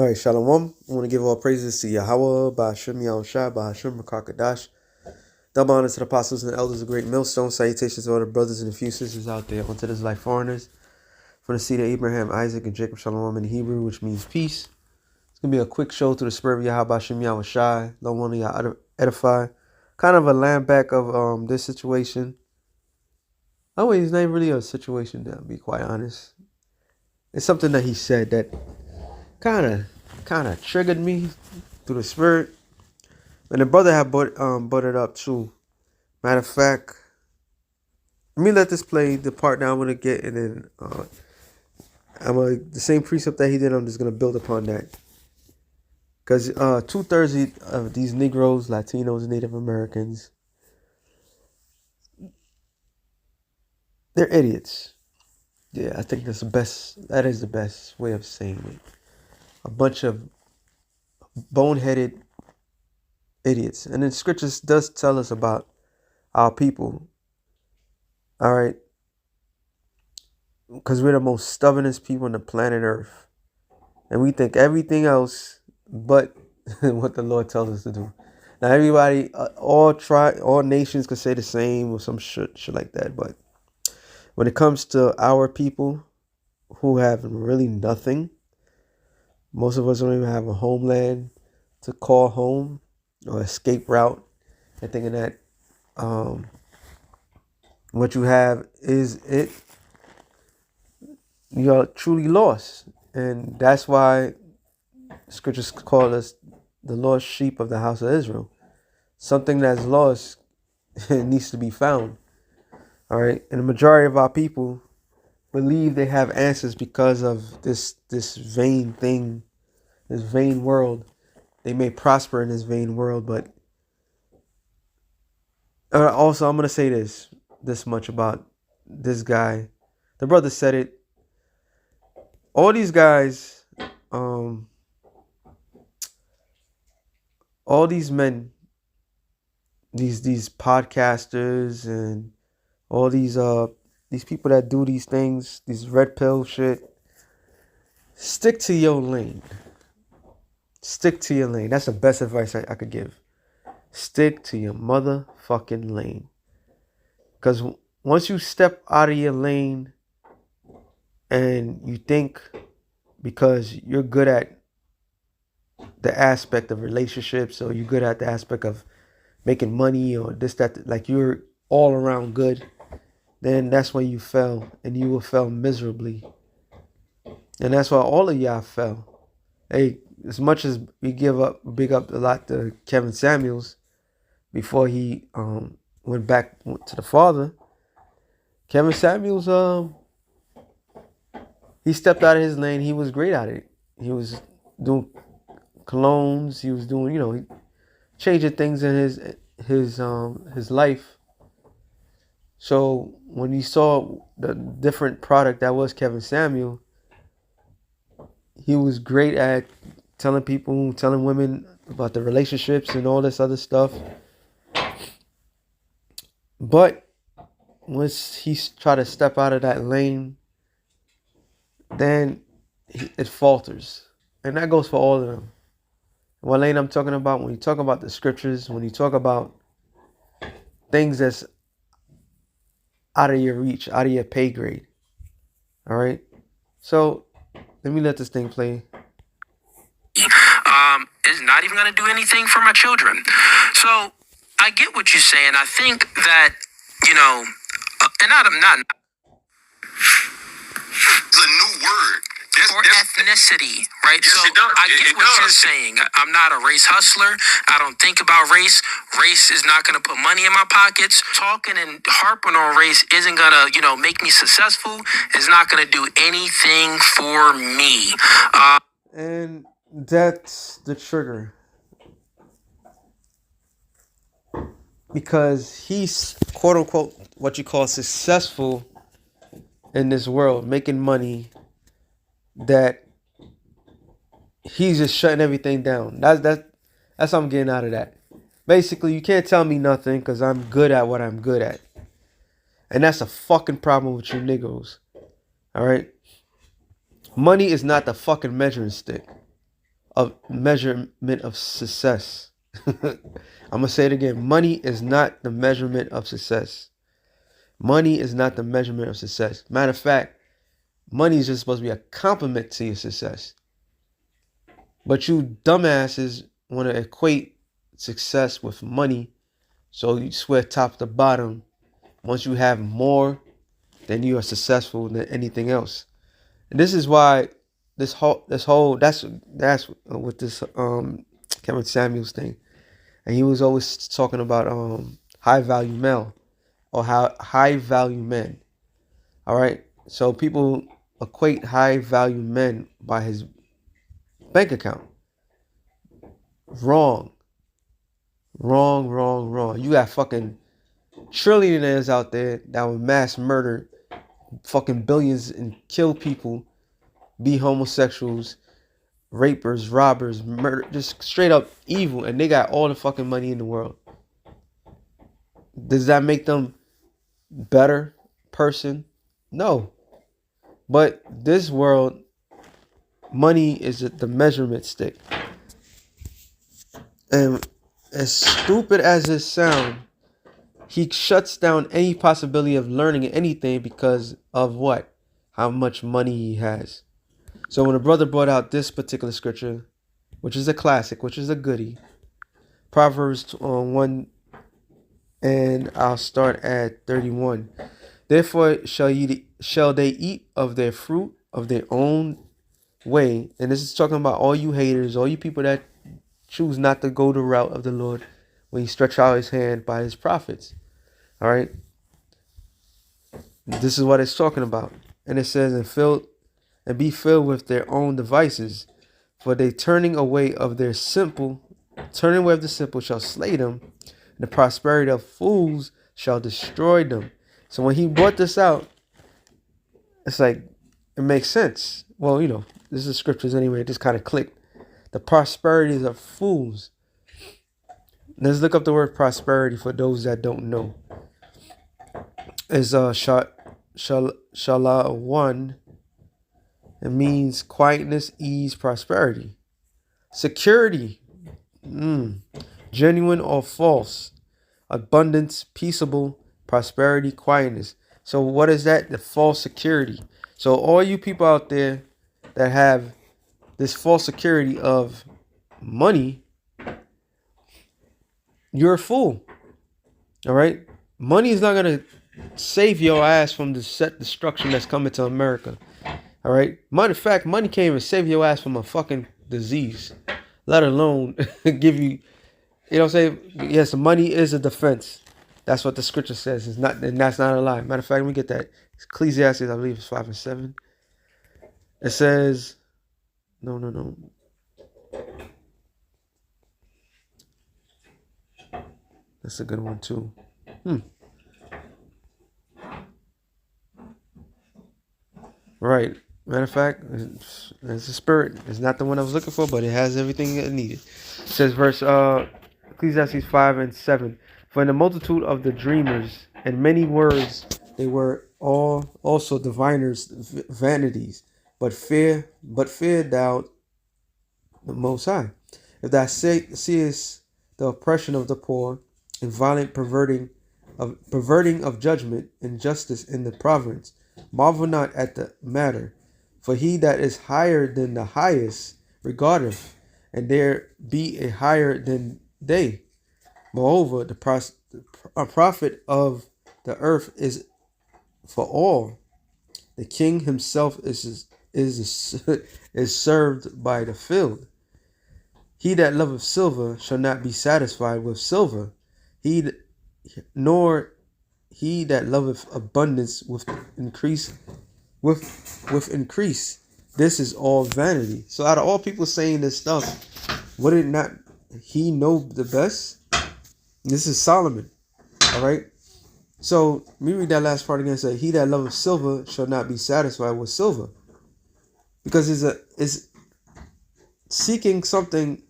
All right, Shalom. I want to give all praises to Yahweh, Ba'ashem Yahushua, Ba'ashem Rakakadash. Double honor to the apostles and elders of Great Millstone. Salutations to all the brothers and a few sisters out there onto this life foreigners. From the seed of Abraham, Isaac, and Jacob, Shalom in Hebrew, which means peace. It's going to be a quick show to the spirit of Yahweh, Ba'ashem Yahushua. Don't want to edify. Kind of a land back of this situation. Oh, wait, it's not really a situation, to be quite honest. It's something that he said that kind of triggered me through the spirit. And the brother had brought it up too. Matter of fact, let me let this play the part that I'm gonna get, and then the same precept that he did. I'm just gonna build upon that, because 2/3 of these Negroes, Latinos, Native Americans, they're idiots. Yeah, I think that's the best. That is the best way of saying it. A bunch of boneheaded idiots. And then scriptures does tell us about our people. All right. Because we're the most stubbornest people on the planet Earth. And we think everything else but what the Lord tells us to do. Now everybody, all nations could say the same or some shit like that. But when it comes to our people who have really nothing, most of us don't even have a homeland to call home or escape route. And thinking that what you have is it, you are truly lost. And that's why scriptures call us the lost sheep of the house of Israel. Something that's lost, it needs to be found. All right. And the majority of our people believe they have answers because of this vain thing, this vain world. They may prosper in this vain world, but also I'm going to say this much about this guy. The brother said it. All these guys, all these men, these podcasters and all these people that do these things, these red pill shit, stick to your lane. Stick to your lane. That's the best advice I could give. Stick to your motherfucking lane. Because once you step out of your lane and you think because you're good at the aspect of relationships, or you're good at the aspect of making money, or this, that, like you're all around good, then that's when you fell, and you will fail miserably. And that's why all of y'all fell. Hey, as much as we big up a lot to Kevin Samuels before he went back to the Father, Kevin Samuels, he stepped out of his lane. He was great at it. He was doing colognes. He was doing, changing things in his life. So when he saw the different product that was Kevin Samuel, he was great at telling women about the relationships and all this other stuff. But once he tried to step out of that lane, then it falters. And that goes for all of them. What lane I'm talking about, when you talk about the scriptures, when you talk about things that's out of your reach, out of your pay grade. All right? So let me let this thing play. Is not even going to do anything for my children. So I get what you're saying. I think that, and not it's a new word. or ethnicity, right? Yes, so it does. I get what you're saying. I'm not a race hustler. I don't think about race. Race is not going to put money in my pockets. Talking and harping on race isn't going to, make me successful. It's not going to do anything for me. And that's the trigger. Because he's, quote unquote, what you call successful in this world, making money, that he's just shutting everything down. That's what I'm getting out of that. Basically, you can't tell me nothing because I'm good at what I'm good at. And that's a fucking problem with you niggas. All right? Money is not the fucking measuring stick. of measurement of success. I'm gonna say it again. Money is not the measurement of success. Money is not the measurement of success. Matter of fact, money is just supposed to be a complement to your success. But you dumbasses want to equate success with money, so you swear top to bottom. Once you have more, then you are successful than anything else. And this is why that's with this Kevin Samuels thing, and he was always talking about high value male or how high value men. All right, so people equate high value men by his bank account. Wrong. You got fucking trillionaires out there that will mass murder fucking billions and kill people, be homosexuals, rapers, robbers, murder, just straight up evil, and they got all the fucking money in the world. Does that make them better person? No. But this world, money is the measurement stick. And as stupid as it sounds, he shuts down any possibility of learning anything because of what? How much money he has. So when a brother brought out this particular scripture, which is a classic, which is a goodie, Proverbs 1, and I'll start at 31. Therefore shall they eat of their fruit of their own way. And this is talking about all you haters, all you people that choose not to go the route of the Lord when he stretch out his hand by his prophets. All right. This is what it's talking about. And it says, and be filled with their own devices, for they turning away of the simple shall slay them, and the prosperity of fools shall destroy them. So when he brought this out, it's like, it makes sense. Well, this is scriptures anyway. It just kind of clicked. The prosperities of fools. Let's look up the word prosperity for those that don't know. It's Shala 1. It means quietness, ease, prosperity. Security. Genuine or false. Abundance, peaceable, prosperity, quietness. So what is that? The false security. So all you people out there that have this false security of money, you're a fool. All right? Money is not going to save your ass from the set destruction that's coming to America. All right? Matter of fact, money can't even save your ass from a fucking disease, let alone give you, what I'm saying? Yes, money is a defense. That's what the scripture says. It's not, and that's not a lie. Matter of fact, let me get that. Ecclesiastes, I believe it's 5 and 7. It says, no. That's a good one too. Right. Matter of fact, it's a spirit. It's not the one I was looking for, but it has everything it needed. It says Ecclesiastes 5 and 7. For in the multitude of the dreamers and many words, they were all also diviners' vanities. But fear thou the Most High. If thou seest the oppression of the poor, and violent perverting of judgment, and justice in the province, marvel not at the matter. For he that is higher than the highest regardeth, and there be a higher than they. Moreover, the prophet of the earth is for all. The king himself is served by the field. He that loveth silver shall not be satisfied with silver, nor he that loveth abundance with increase. This is all vanity. So out of all people saying this stuff, would it not he know the best? This is Solomon. All right. So let me read that last part again. Say, he that loveth silver shall not be satisfied with silver, because is seeking something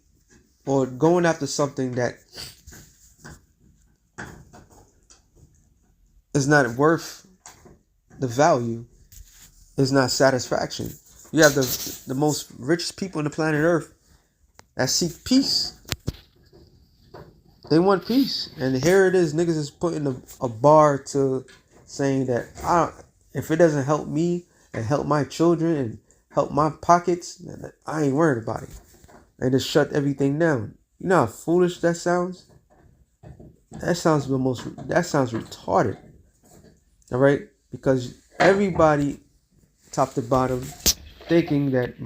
or going after something that is not worth the value is not satisfaction. You have the most richest people on the planet Earth that seek peace. They want peace. And here it is, niggas is putting a bar to saying that if it doesn't help me and help my children and help my pockets, then I ain't worried about it. They just shut everything down. You know how foolish that sounds? That sounds retarded. All right? Because everybody, top to bottom, thinking that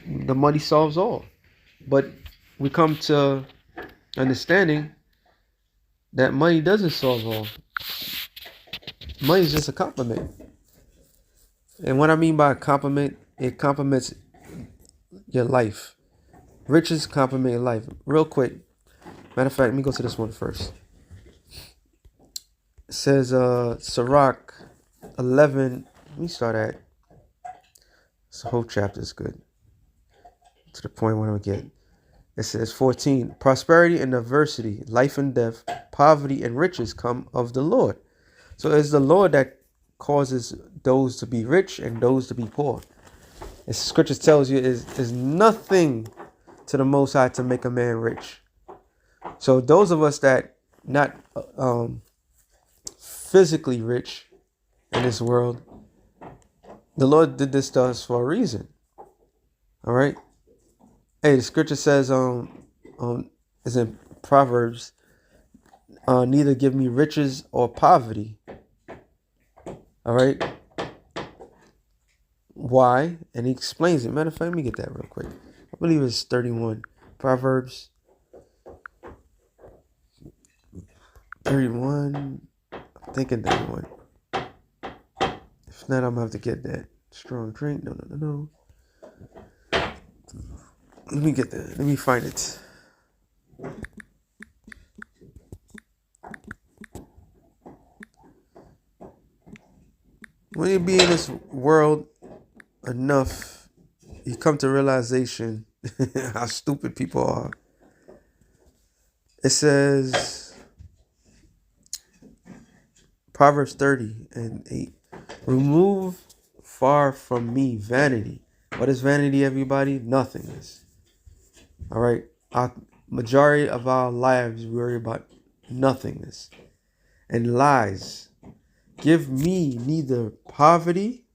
the money solves all. But we come to understanding that money doesn't solve all. Money is just a compliment. And what I mean by a compliment, it complements your life. Riches complement your life. Real quick. Matter of fact, let me go to this one first. It says Sirach 11. Let me start at. This whole chapter is good. To the point where I'm getting. It says 14. Prosperity and adversity, life and death, poverty and riches come of the Lord. So it's the Lord that causes those to be rich and those to be poor. As scripture tells you, is nothing to the Most High to make a man rich. So those of us that not physically rich in this world, the Lord did this to us for a reason. All right. Hey, the scripture says is in Proverbs, neither give me riches or poverty. All right. Why? And he explains it. Matter of fact, let me get that real quick. I believe it's 31. Proverbs 31. I'm thinking 31. If not, I'm going to have to get that strong drink. No. Let me get that. Let me find it. When you be in this world enough, you come to realization how stupid people are. It says, Proverbs 30:8. Remove far from me vanity. What is vanity, everybody? Nothingness. All right. Our majority of our lives worry about nothingness and lies. Give me neither poverty,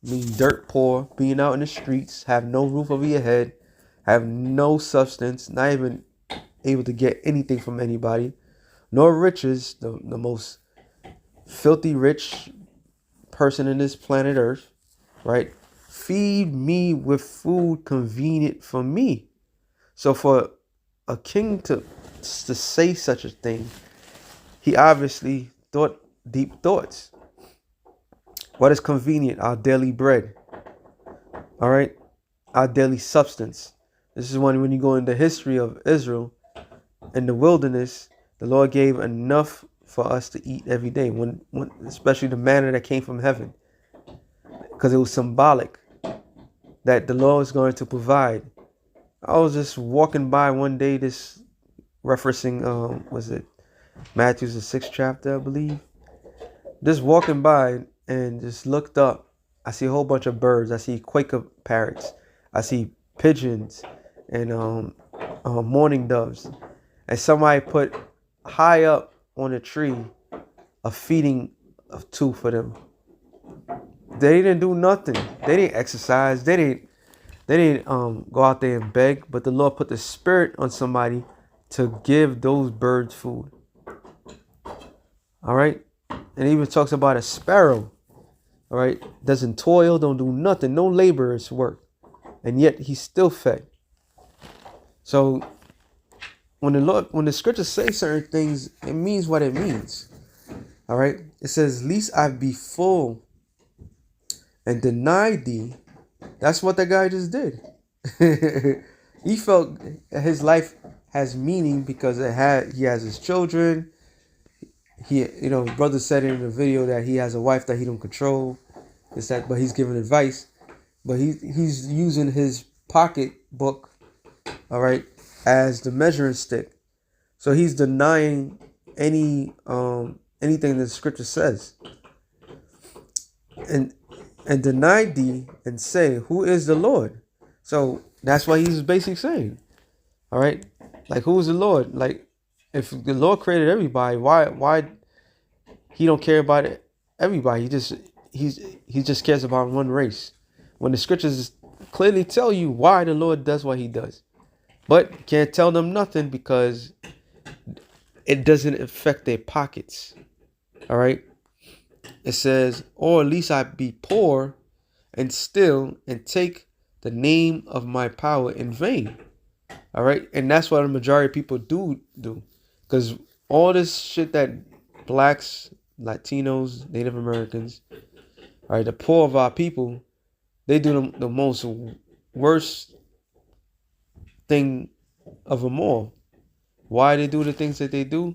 mean dirt poor, being out in the streets, have no roof over your head, have no substance, not even able to get anything from anybody, nor riches, the most filthy rich person in this planet Earth, right? Feed me with food convenient for me. So for a king to say such a thing, he obviously thought deep thoughts. What is convenient? Our daily bread. All right? Our daily substance. This is when you go into the history of Israel in the wilderness, the Lord gave enough for us to eat every day, when especially the manna that came from heaven, because it was symbolic that the Lord is going to provide. I was just walking by one day, this referencing, was it Matthew's the 6th chapter, I believe. Just walking by and just looked up. I see a whole bunch of birds. I see Quaker parrots. I see pigeons and mourning doves. And somebody put high up on a tree a feeding of two for them. They didn't do nothing. They didn't exercise. They didn't go out there and beg, but the Lord put the spirit on somebody to give those birds food. All right? And it even talks about a sparrow. All right? Doesn't toil, don't do nothing, no laborer's work. And yet he's still fed. So when the scriptures say certain things, it means what it means. All right? It says, "Least I be full and deny thee." That's what that guy just did. He felt his life has meaning because he has his children. His brother said in the video that he has a wife that he don't control. But he's giving advice. But he's using his pocketbook, all right, as the measuring stick. So he's denying anything that the scripture says. And deny thee and say, who is the Lord? So That's what he's basically saying. All right, like who is the Lord? Like, if the Lord created everybody, why he don't care about it, everybody? He just cares about one race. When the scriptures clearly tell you why the Lord does what he does, but can't tell them nothing because it doesn't affect their pockets. All right. It says, or at least I be poor and still and take the name of my power in vain. All right. And that's what the majority of people do. Because all this shit that blacks, Latinos, Native Americans, all right, the poor of our people, they do the most worst thing of them all. Why they do the things that they do?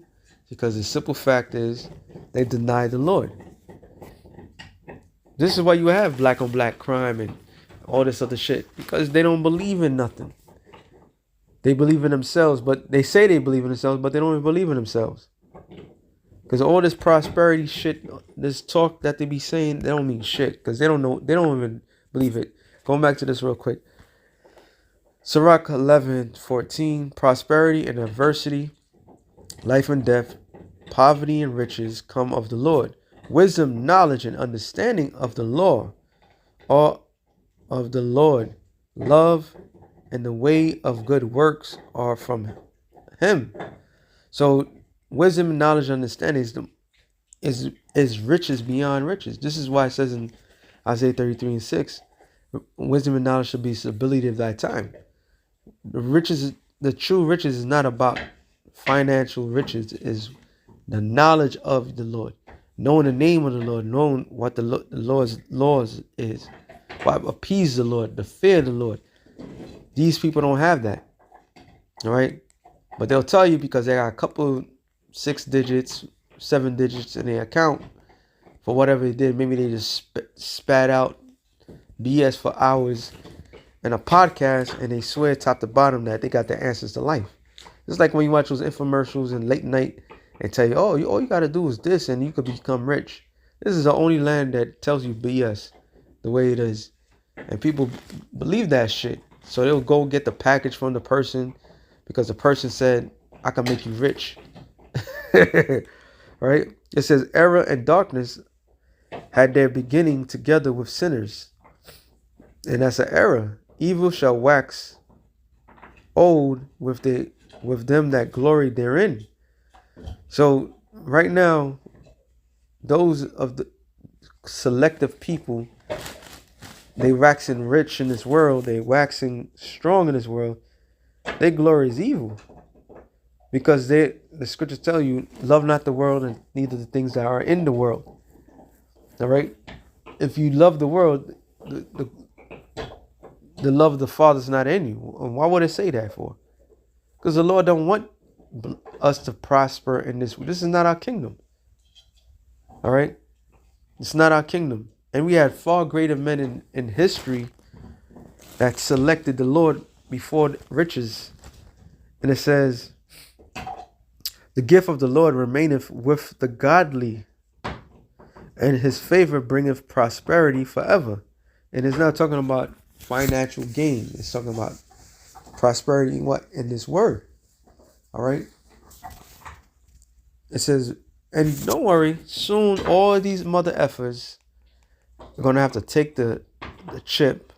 Because the simple fact is they deny the Lord. This is why you have black on black crime and all this other shit. Because they don't believe in nothing. They believe in themselves, but they say they believe in themselves, but they don't even believe in themselves. Because all this prosperity shit, this talk that they be saying, they don't mean shit. Because they don't know, they don't even believe it. Going back to this real quick. Sirach 11:14, prosperity and adversity, life and death, poverty and riches come of the Lord. Wisdom, knowledge, and understanding of the law are of the Lord. Love and the way of good works are from him. So wisdom, knowledge, and understanding is riches beyond riches. This is why it says in Isaiah 33:6, wisdom and knowledge should be stability of thy time. The true riches is not about financial riches, is the knowledge of the Lord, knowing the name of the Lord, knowing what the Lord's laws is, what appease the Lord, the fear of the Lord. These people don't have that. All right, but they'll tell you because they got a couple 6 digits, 7 digits in their account for whatever they did. Maybe they just spat out BS for hours in a podcast, and they swear top to bottom that they got the answers to life. It's like when you watch those infomercials in late night and tell you, oh, all you got to do is this and you could become rich. This is the only land that tells you BS the way it is. And people believe that shit. So they'll go get the package from the person because the person said, I can make you rich. Right? It says, error and darkness had their beginning together with sinners. And that's an error. Evil shall wax old with them that glory therein. So right now, those of the selective people, they waxing rich in this world, they waxing strong in this world, their glory is evil. Because the scriptures tell you, love not the world and neither the things that are in the world. All right? If you love the world, the love of the Father is not in you. And why would it say that for? Because the Lord don't want us to prosper in this. This is not our kingdom. All right? It's not our kingdom. And we had far greater men in history that selected the Lord before riches. And it says, the gift of the Lord remaineth with the godly, and his favor bringeth prosperity forever. And it's not talking about financial gain. It's talking about prosperity in this word. All right. It says, and don't worry, soon all of these mother effers are gonna have to take the chip,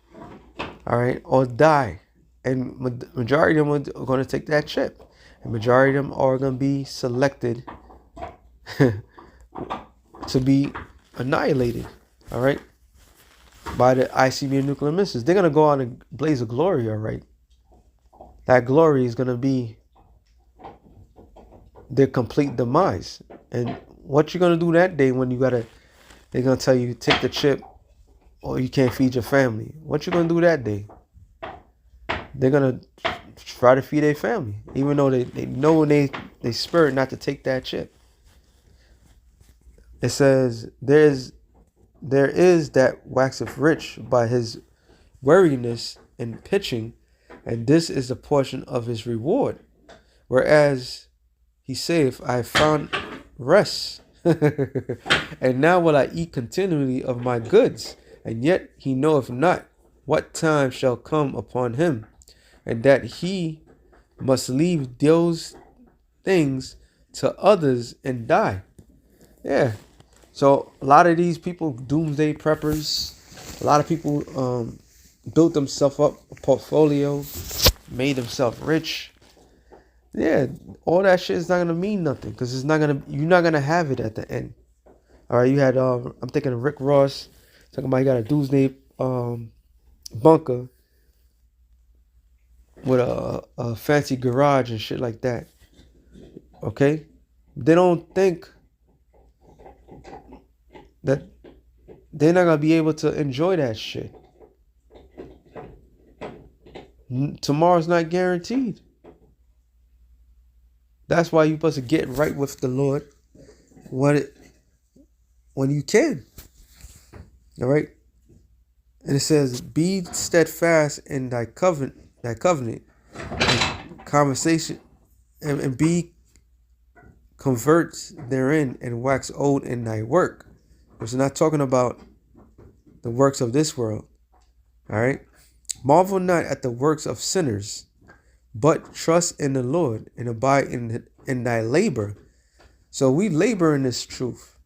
all right, or die. And majority of them are gonna take that chip. And majority of them are gonna be selected to be annihilated. All right. By the ICBM nuclear missiles. They're going to go out and blaze a glory, all right? That glory is going to be their complete demise. And what you're going to do that day when they're going to tell you, take the chip or you can't feed your family. What you going to do that day? They're going to try to feed their family, even though they know in their spirit not to take that chip. It says, there is that waxeth rich by his weariness and pitching, and this is a portion of his reward. Whereas he saith, I have found rest, and now will I eat continually of my goods, and yet he knoweth not what time shall come upon him. and that he must leave those things to others and die. Yeah. So a lot of these people, doomsday preppers, a lot of people built themselves up a portfolio, made themselves rich. Yeah, all that shit is not gonna mean nothing because you're not gonna have it at the end. All right, you had I'm thinking of Rick Ross talking about he got a doomsday bunker with a fancy garage and shit like that. Okay, they don't think that they're not gonna be able to enjoy that shit. Tomorrow's not guaranteed. That's why you're supposed to get right with the Lord when you can. All right. And it says, "Be steadfast in thy covenant, conversation, and be converts therein, and wax old in thy work." It's not talking about the works of this world. All right. "Marvel not at the works of sinners, but trust in the Lord and abide in thy labor." So we labor in this truth.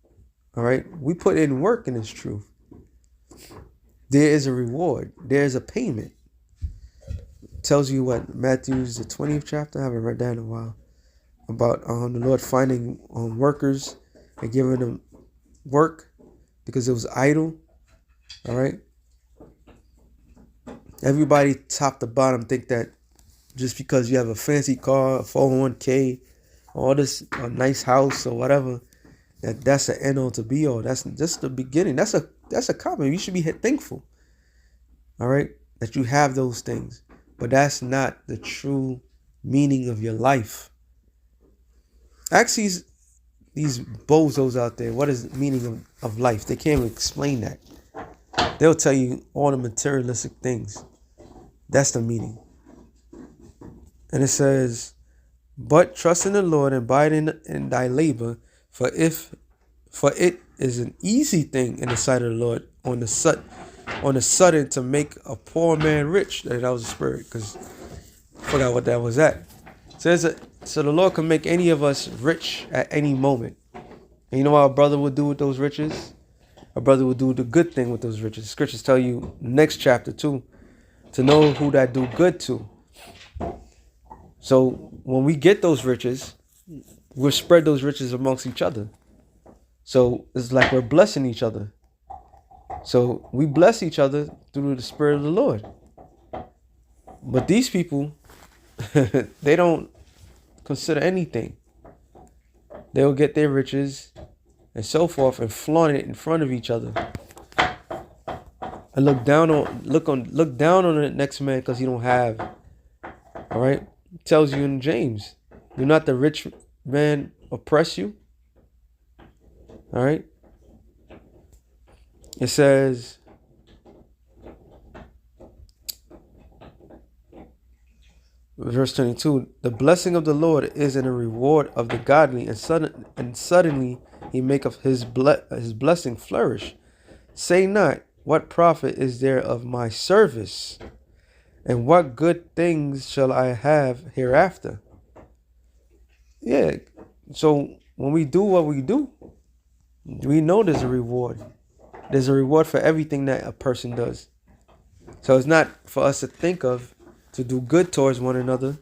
All right. We put in work in this truth. There is a reward. There is a payment. It tells you what, Matthew's the 20th chapter. I haven't read that in a while. About the Lord finding workers and giving them work because it was idle. All right. Everybody top to bottom think that just because you have a fancy car, a 401k, all this, a nice house or whatever, that's the end all to be all. That's just the beginning. That's a compliment. You should be thankful. All right, that you have those things, but that's not the true meaning of your life. Ask these bozos out there what is the meaning of life. They can't even explain that. They'll tell you all the materialistic things. That's the meaning. And it says, "But trust in the Lord and abide in thy labor, for it is an easy thing in the sight of the Lord on the sudden to make a poor man rich." That was the spirit, because I forgot what that was at. So the Lord can make any of us rich at any moment. And you know what a brother would do with those riches? A brother would do the good thing with those riches. Scriptures tell you next chapter too, to know who that do good to. So when we get those riches, we'll spread those riches amongst each other. So it's like we're blessing each other. So we bless each other through the Spirit of the Lord. But these people, they don't consider anything. They'll get their riches and so forth and flaunt it in front of each other. And look down on the next man because he don't have. All right? It tells you in James, "Do not the rich man oppress you?" All right? It says, verse 22, "The blessing of the Lord is in a reward of the godly, and suddenly he maketh his blessing flourish. Say not, what profit is there of my service? And what good things shall I have hereafter?" Yeah. So when we do what we do, we know there's a reward. There's a reward for everything that a person does. So it's not for us to think of to do good towards one another.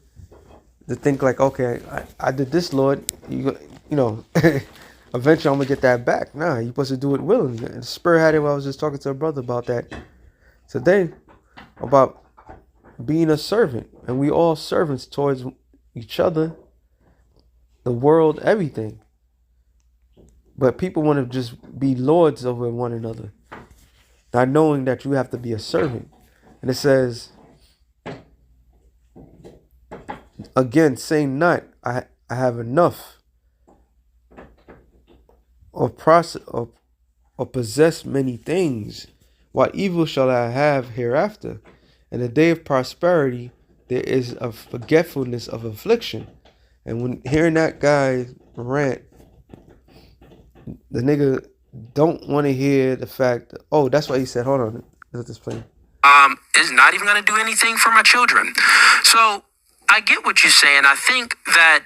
To think like, okay, I did this, Lord. You know, eventually I'm gonna get that back. Nah, you're supposed to do it willingly. And Spirit had it when I was just talking to a brother about that today, about being a servant, and we all servants towards each other, the world, everything. But people want to just be lords over one another, not knowing that you have to be a servant. And it says, again, saying not, I have enough, or possess many things. What evil shall I have hereafter? In the day of prosperity, there is a forgetfulness of affliction. And when hearing that guy rant, the nigga don't want to hear the fact that, oh, that's why he said, hold on, let this play. is not even going to do anything for my children. So I get what you're saying. I think that,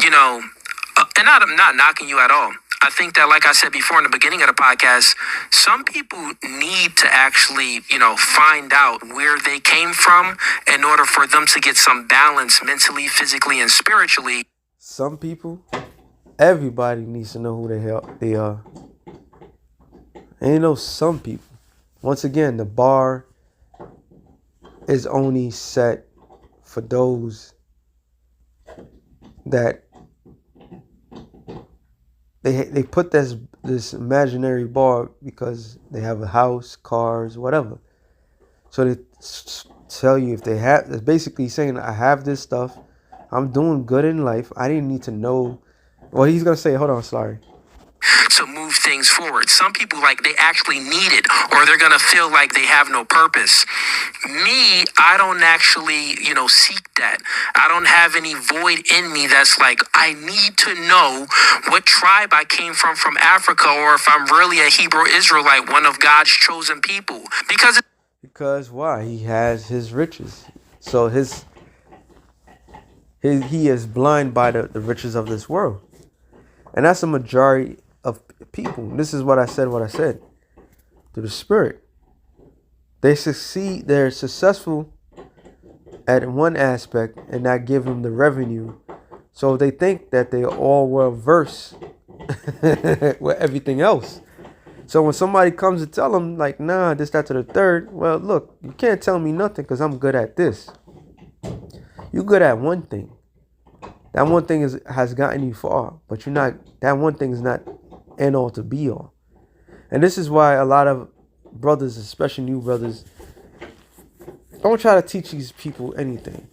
and I'm not knocking you at all. I think that, like I said before in the beginning of the podcast, some people need to actually, find out where they came from in order for them to get some balance mentally, physically, and spiritually. Some people, everybody needs to know who the hell they are. And some people. Once again, the bar is only set for those that they put this imaginary bar because they have a house, cars, whatever. So they tell you if they have, it's basically saying, I have this stuff, I'm doing good in life, I didn't need to know. Well, he's gonna say, hold on, sorry. To move things forward. Some people, like, they actually need it, or they're gonna feel like they have no purpose. Me, I don't actually, seek that. I don't have any void in me that's like, I need to know what tribe I came from Africa, or if I'm really a Hebrew Israelite, one of God's chosen people. Because why? He has his riches. So he is blind by the riches of this world. And that's the majority of people. This is what I said through the Spirit. They're successful at one aspect and not give them the revenue. So they think that they all well versed with everything else. So when somebody comes to tell them, like, nah, this, that, to the third, well, look, you can't tell me nothing because I'm good at this. You're good at one thing. That one thing has gotten you far, but that one thing is not end all to be all. And this is why a lot of brothers, especially new brothers, don't try to teach these people anything.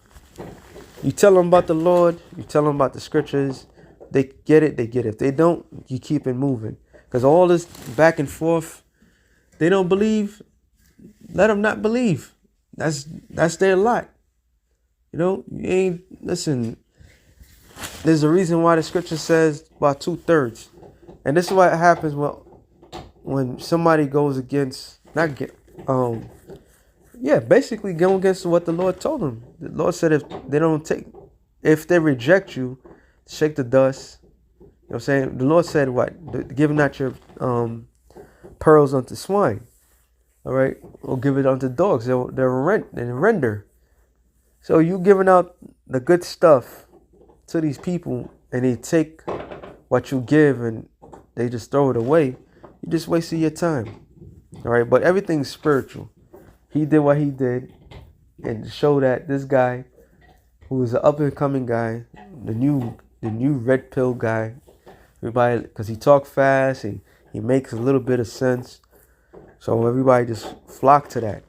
You tell them about the Lord, you tell them about the scriptures, they get it. If they don't, you keep it moving. Because all this back and forth, they don't believe, let them not believe. That's their lot. Listen, there's a reason why the scripture says about 2/3. And this is what happens when somebody goes against, basically going against what the Lord told them. The Lord said if they reject you, shake the dust. You know what I'm saying? The Lord said what? Give not your pearls unto swine. All right? Or give it unto dogs. They'll render. So you giving out the good stuff to these people and they take what you give and they just throw it away, you just wasted your time. All right? But everything's spiritual. He did what he did and to show that this guy, who is an up and coming guy, the new red pill guy, everybody, because he talk fast and he makes a little bit of sense, so everybody just flock to that.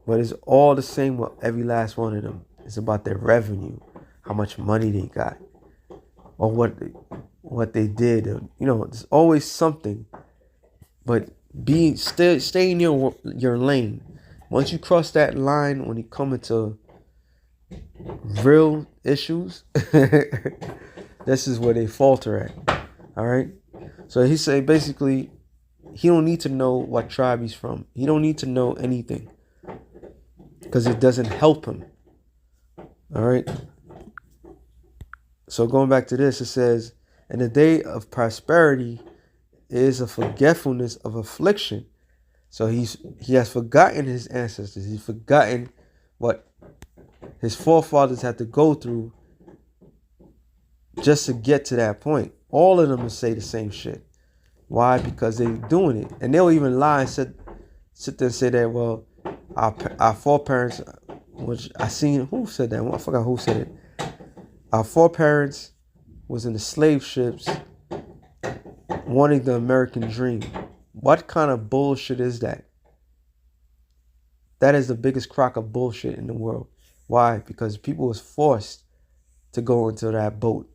But it's all the same with every last one of them. It's about their revenue, how much money they got, or what they did. There's always something. But stay in your lane. Once you cross that line, when you come into real issues, this is where they falter at. All right. So he said basically, he don't need to know what tribe he's from. He don't need to know anything because it doesn't help him. All right. So going back to this, it says, "In the day of prosperity is a forgetfulness of affliction." So he has forgotten his ancestors. He's forgotten what his forefathers had to go through just to get to that point. All of them will say the same shit. Why? Because they're doing it. And they'll even lie and sit there and say that, well, our foreparents, which I seen, who said that? I forgot who said it. Our foreparents was in the slave ships wanting the American dream. What kind of bullshit is that? That is the biggest crock of bullshit in the world. Why? Because people was forced to go into that boat.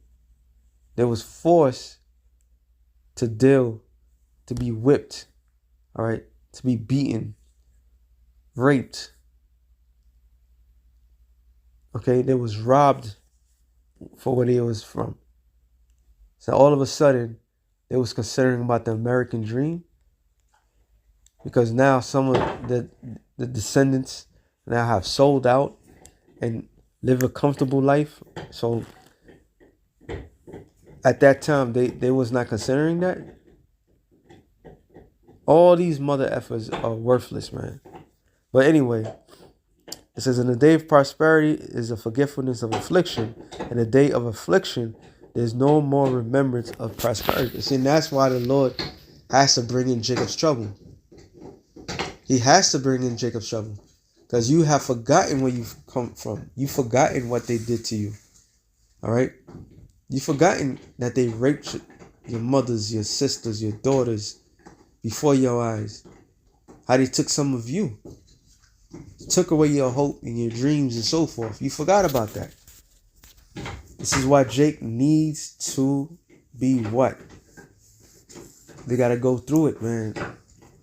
They was forced to be whipped, all right, to be beaten, raped. Okay, they was robbed for where they was from. So all of a sudden, they was considering about the American dream, because now some of the descendants that have sold out and live a comfortable life. So at that time, they was not considering that. All these mother effers are worthless, man. But anyway, it says, in the day of prosperity is a forgetfulness of affliction. In the day of affliction, there's no more remembrance of prosperity. See, and that's why the Lord has to bring in Jacob's trouble. He has to bring in Jacob's trouble. Because you have forgotten where you've come from. You've forgotten what they did to you. All right? You've forgotten that they raped your mothers, your sisters, your daughters before your eyes. How they took some of you. Took away your hope and your dreams and so forth. You forgot about that. This is why Jake needs to be what? They got to go through it, man.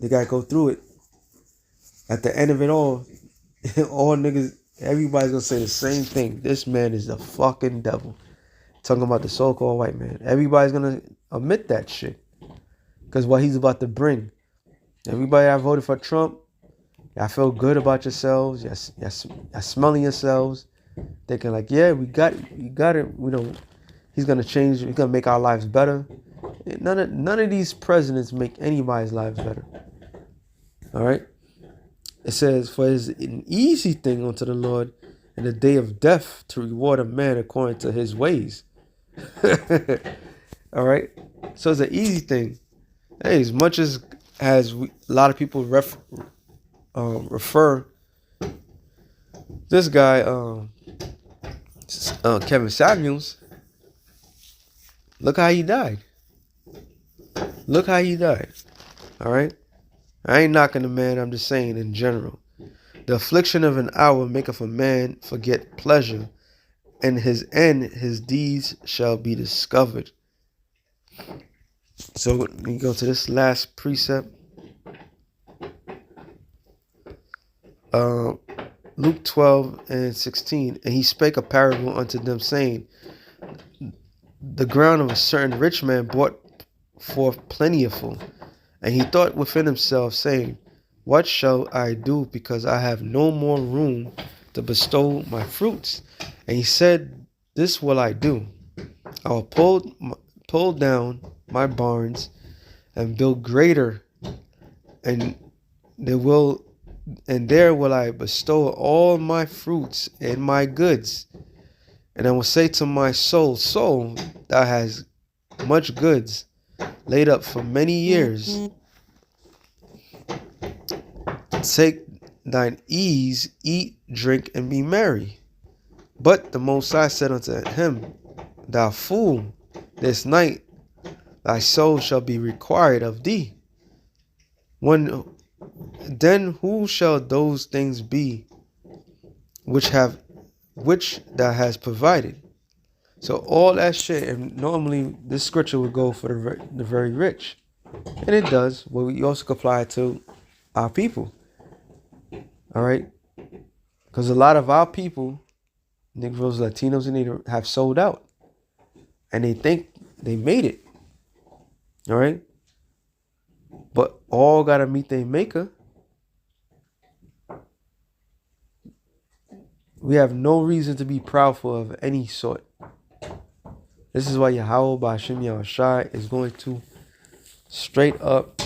They got to go through it. At the end of it all niggas, everybody's going to say the same thing. This man is a fucking devil. Talking about the so-called white man. Everybody's going to admit that shit. Because what he's about to bring. Everybody that voted for Trump, y'all feel good about yourselves. Y'all smelling yourselves. Thinking like, yeah, we got it. You know, he's going to change. He's going to make our lives better. None of these presidents make anybody's lives better. All right? It says, for it is an easy thing unto the Lord in the day of death to reward a man according to his ways. All right? So it's an easy thing. Hey, as much as a lot of people refer this guy, Kevin Samuels, look how he died. Look how he died. All right? I ain't knocking the man. I'm just saying in general. The affliction of an hour maketh a man forget pleasure, and his end, his deeds shall be discovered. So let me go to this last precept. Luke 12:16. And he spake a parable unto them, saying, the ground of a certain rich man brought forth plentiful. And he thought within himself, saying, what shall I do, because I have no more room to bestow my fruits? And he said, this will I do. I will pull down my barns and build greater, and there will I bestow all my fruits and my goods. And I will say to my soul, soul, thou hast much goods laid up for many years. Take thine ease, eat, drink, and be merry. But the Most High said unto him, thou fool, this night thy soul shall be required of thee. Then who shall those things be which thou hast provided? So all that shit, and normally this scripture would go for the very rich, and it does. But we also could apply it to our people. All right, because a lot of our people, Negroes, Latinos, and they have sold out, and they think they made it. All right, but all gotta meet their maker. We have no reason to be proudful of any sort. This is why Yahweh Ba'Shem Yahushai is going to straight up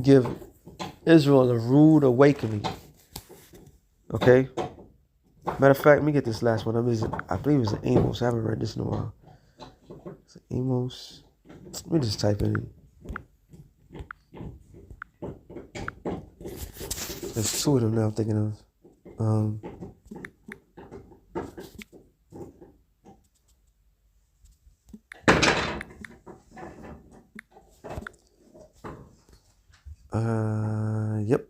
give Israel a rude awakening. Okay? Matter of fact, let me get this last one. I believe it's Amos. I haven't read this in a while. It's Amos. Let me just type in. There's two of them now I'm thinking of. Yep.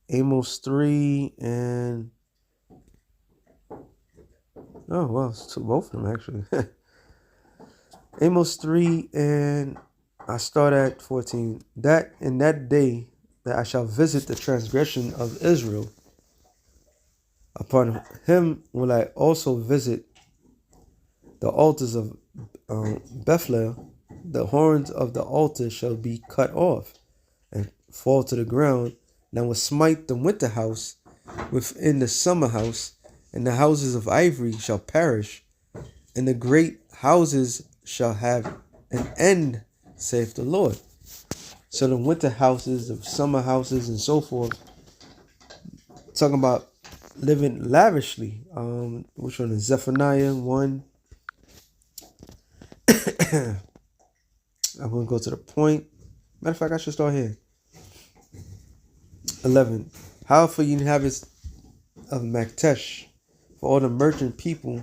Amos 3 and oh well, it's both of them actually. Amos 3 and I start at 14. That in that day that I shall visit the transgression of Israel, upon him will I also visit the altars of Bethlehem. The horns of the altar shall be cut off and fall to the ground, and I will smite the winter house within the summer house, and the houses of ivory shall perish, and the great houses shall have an end, saith the Lord. So the winter houses, the summer houses, and so forth, talking about living lavishly. Which one is Zephaniah 1? I'm going to go to the point. Matter of fact, I should start here. 11. How for you inhabitants of Maktesh, for all the merchant people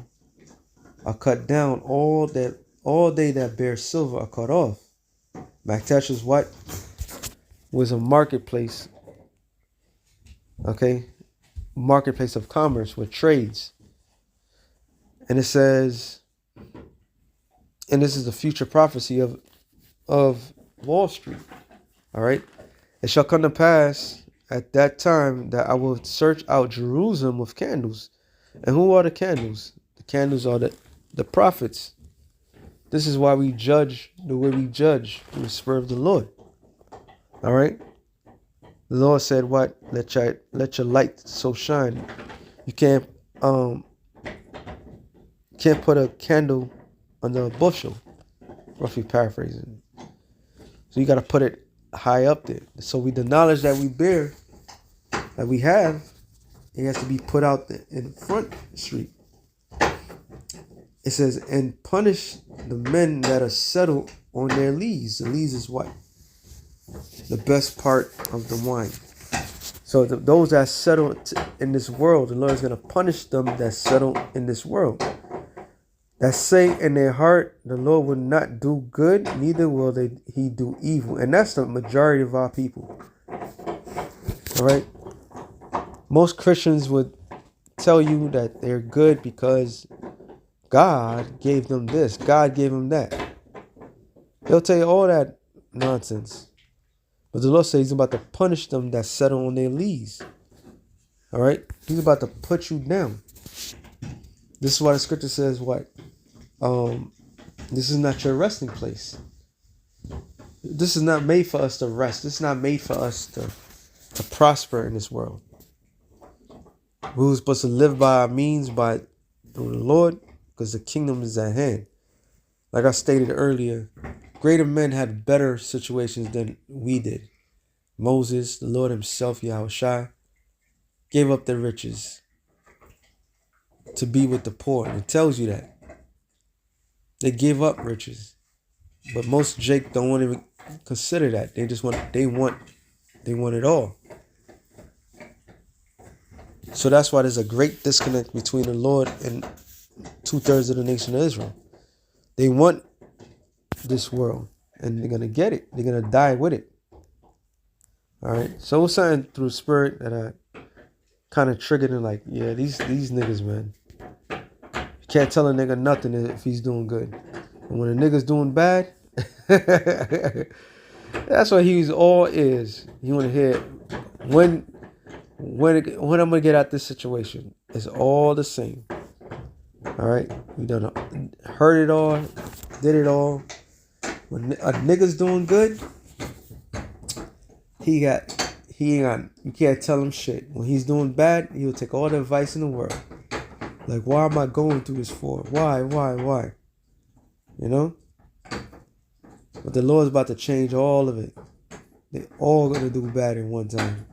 are cut down, all they that bear silver are cut off. Maktesh is what? Was a marketplace. Okay? Marketplace of commerce with trades. And it says, and this is the future prophecy of Wall Street. All right? It shall come to pass at that time that I will search out Jerusalem with candles. And who are the candles? The candles are the prophets. This is why we judge the way we judge, through the Spirit of the Lord. All right? The Lord said what? Let your light so shine. You can't put a candle under a bushel. Roughly paraphrasing. So you got to put it high up there. So with the knowledge that we bear, that we have, it has to be put out in front street. It says, and punish the men that are settled on their lees. The lees is what? The best part of the wine. So those that settle in this world, the Lord is going to punish them that settle in this world. That say in their heart, the Lord will not do good, neither will he do evil. And that's the majority of our people. All right? Most Christians would tell you that they're good because God gave them this, God gave them that. They'll tell you all that nonsense. But the Lord says he's about to punish them that settle on their lees. All right? He's about to put you down. This is why the scripture says what? This is not your resting place. This is not made for us to rest. This is not made for us to prosper in this world. We were supposed to live by our means, by the Lord, because the kingdom is at hand. Like I stated earlier, greater men had better situations than we did. Moses, the Lord himself, Yahushua, gave up their riches to be with the poor. It tells you that. They gave up riches. But most Jake don't want to even consider that. They want it all. So that's why there's a great disconnect between the Lord and 2/3 of the nation of Israel. They want this world, and they're gonna get it. They're gonna die with it. All right. So it's something through Spirit that I kind of triggered and like, yeah, these niggas, man. You can't tell a nigga nothing if he's doing good, and when a nigga's doing bad, that's what he's all is. You want to hear when I'm gonna get out this situation. It's all the same. All right, we done heard it all, did it all. When a nigga's doing good, he ain't got, you can't tell him shit. When he's doing bad, he'll take all the advice in the world. Like, why am I going through this for? Why? You know? But the Lord's about to change all of it. They all gonna do bad in one time.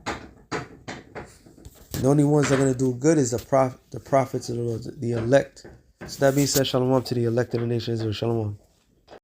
The only ones that are gonna do good is the prophets of the Lord, the elect. So that being said, shalom to the elect of the nation of Israel. Shalom.